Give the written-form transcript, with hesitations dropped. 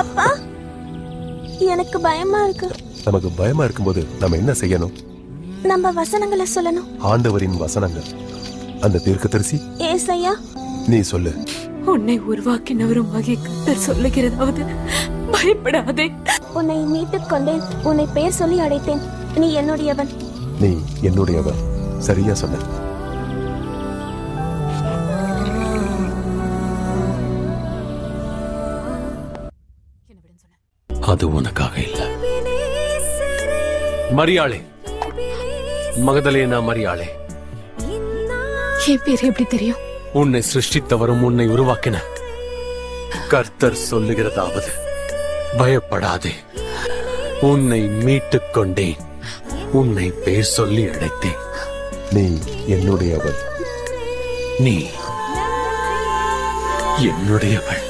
அப்பா, எனக்கு பயமா இருக்கு. நமக்கு பயமா இருக்கும்போது நம்ம என்ன செய்யணும்? நம்ம வசனங்களை சொல்லணும். ஆண்டவரின் வசனங்கள். அந்த தீர்க்கதரிசி ஏசையா, நீ சொல்லு. உன்னை உருவாக்கினவரும் கர்த்தர் சொல்லுகிறதாவது, பயப்படாதே. உன்னை மீட்டுக் கொண்டேன், உன்னை பெயர் சொல்லி அழைத்தேன், நீ என்னுடையவன். நீ என்னுடையவன். சரியா சொன்ன. அது உனக்காக இல்ல. மரியாளே, மகதலேனா மரியாளே, என் பேர் எப்படி தெரியும்? உன்னை சிருஷ்டித்தவரும் உன்னை உருவாக்கின கர்த்தர் சொல்லுகிறதாவது, பயப்படாதே, உன்னை மீட்டுக் கொண்டேன், உன்னை பேர் சொல்லி அழைத்தேன். நீ என்னுடையவன். நீ என்னுடையவள்.